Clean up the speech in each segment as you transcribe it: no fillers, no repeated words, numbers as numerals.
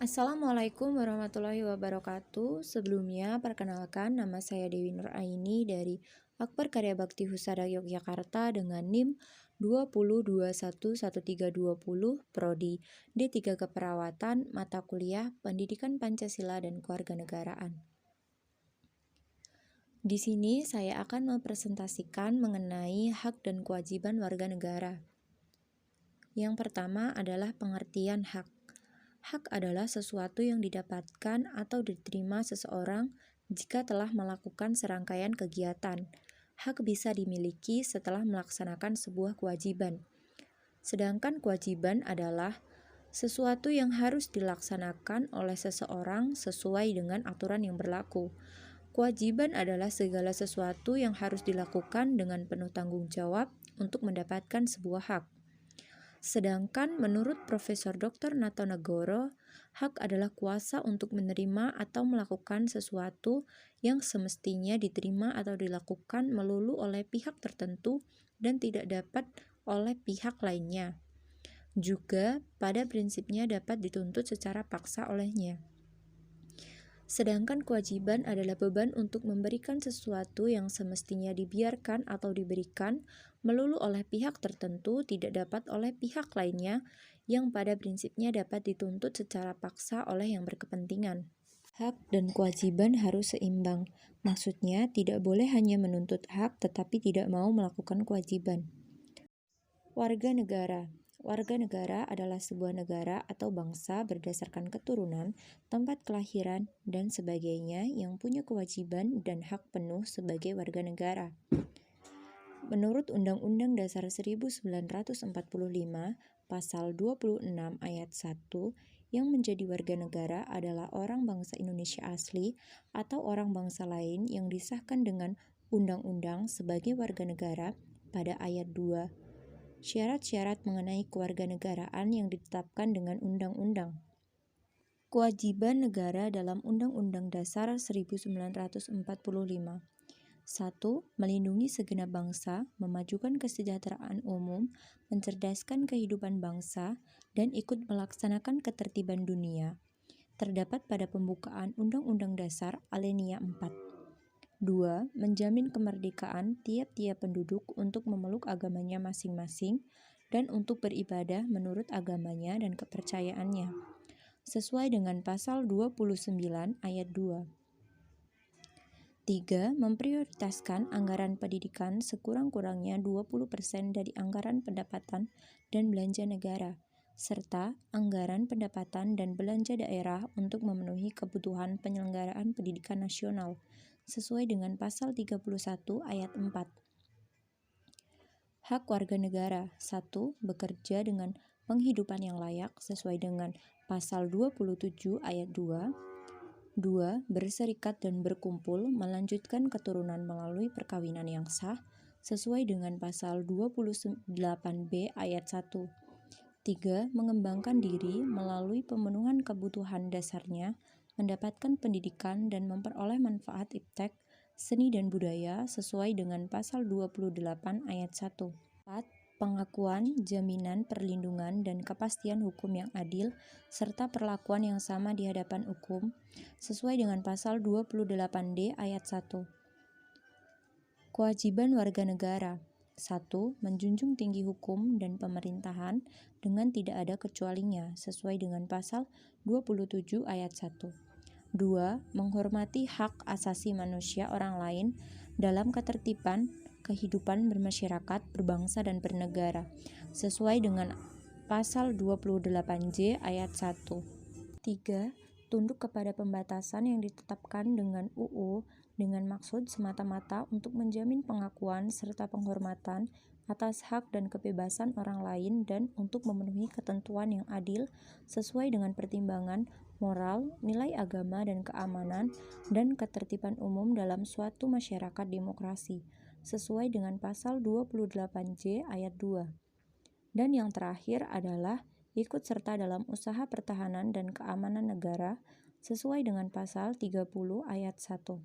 Assalamualaikum warahmatullahi wabarakatuh. Sebelumnya, perkenalkan nama saya Dewi Nuraini dari Akper Karya Bakti Husada Yogyakarta dengan NIM 20211320 Prodi D3 Keperawatan, mata kuliah Pendidikan Pancasila dan Kewarganegaraan. Di sini saya akan mempresentasikan mengenai hak dan kewajiban warga negara. Yang pertama adalah pengertian hak. Hak adalah sesuatu yang didapatkan atau diterima seseorang jika telah melakukan serangkaian kegiatan. Hak bisa dimiliki setelah melaksanakan sebuah kewajiban. Sedangkan kewajiban adalah sesuatu yang harus dilaksanakan oleh seseorang sesuai dengan aturan yang berlaku. Kewajiban adalah segala sesuatu yang harus dilakukan dengan penuh tanggung jawab untuk mendapatkan sebuah hak. Sedangkan menurut Profesor Dr. Nato Nagoro, hak adalah kuasa untuk menerima atau melakukan sesuatu yang semestinya diterima atau dilakukan melulu oleh pihak tertentu dan tidak dapat oleh pihak lainnya. Juga pada prinsipnya dapat dituntut secara paksa olehnya. Sedangkan kewajiban adalah beban untuk memberikan sesuatu yang semestinya dibiarkan atau diberikan melulu oleh pihak tertentu tidak dapat oleh pihak lainnya yang pada prinsipnya dapat dituntut secara paksa oleh yang berkepentingan. Hak dan kewajiban harus seimbang. Maksudnya tidak boleh hanya menuntut hak tetapi tidak mau melakukan kewajiban. Warga negara. Warga negara adalah sebuah negara atau bangsa berdasarkan keturunan, tempat kelahiran, dan sebagainya yang punya kewajiban dan hak penuh sebagai warga negara. Menurut Undang-Undang Dasar 1945, Pasal 26 Ayat 1, yang menjadi warga negara adalah orang bangsa Indonesia asli atau orang bangsa lain yang disahkan dengan undang-undang sebagai warga negara pada ayat 2. Syarat-syarat mengenai kewarganegaraan yang ditetapkan dengan undang-undang. Kewajiban negara dalam Undang-Undang Dasar 1945. 1. Melindungi segenap bangsa, memajukan kesejahteraan umum, mencerdaskan kehidupan bangsa, dan ikut melaksanakan ketertiban dunia. Terdapat pada pembukaan Undang-Undang Dasar Alinea 4. 2. Menjamin kemerdekaan tiap-tiap penduduk untuk memeluk agamanya masing-masing dan untuk beribadah menurut agamanya dan kepercayaannya, sesuai dengan Pasal 29 Ayat 2. 3. Memprioritaskan anggaran pendidikan sekurang-kurangnya 20% dari anggaran pendapatan dan belanja negara, serta anggaran pendapatan dan belanja daerah untuk memenuhi kebutuhan penyelenggaraan pendidikan nasional, sesuai dengan Pasal 31 Ayat 4. Hak warga negara. 1. Bekerja dengan penghidupan yang layak sesuai dengan Pasal 27 Ayat 2. 2. Berserikat dan berkumpul melanjutkan keturunan melalui perkawinan yang sah sesuai dengan Pasal 28B Ayat 1. 3. Mengembangkan diri melalui pemenuhan kebutuhan dasarnya, mendapatkan pendidikan dan memperoleh manfaat iptek, seni dan budaya sesuai dengan Pasal 28 Ayat 1. 4. Pengakuan, jaminan, perlindungan, dan kepastian hukum yang adil, serta perlakuan yang sama di hadapan hukum, sesuai dengan Pasal 28D Ayat 1. Kewajiban warga negara. 1. Menjunjung tinggi hukum dan pemerintahan dengan tidak ada kecualinya, sesuai dengan Pasal 27 Ayat 1. 2. Menghormati hak asasi manusia orang lain dalam ketertiban kehidupan bermasyarakat, berbangsa, dan bernegara, sesuai dengan Pasal 28J Ayat 1. 3. Tunduk kepada pembatasan yang ditetapkan dengan UU dengan maksud semata-mata untuk menjamin pengakuan serta penghormatan atas hak dan kebebasan orang lain dan untuk memenuhi ketentuan yang adil sesuai dengan pertimbangan moral, nilai agama dan keamanan, dan ketertiban umum dalam suatu masyarakat demokrasi, sesuai dengan Pasal 28J Ayat 2. Dan yang terakhir adalah ikut serta dalam usaha pertahanan dan keamanan negara sesuai dengan Pasal 30 Ayat 1.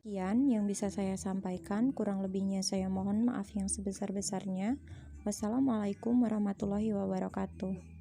Sekian yang bisa saya sampaikan, kurang lebihnya saya mohon maaf yang sebesar-besarnya. Wassalamualaikum warahmatullahi wabarakatuh.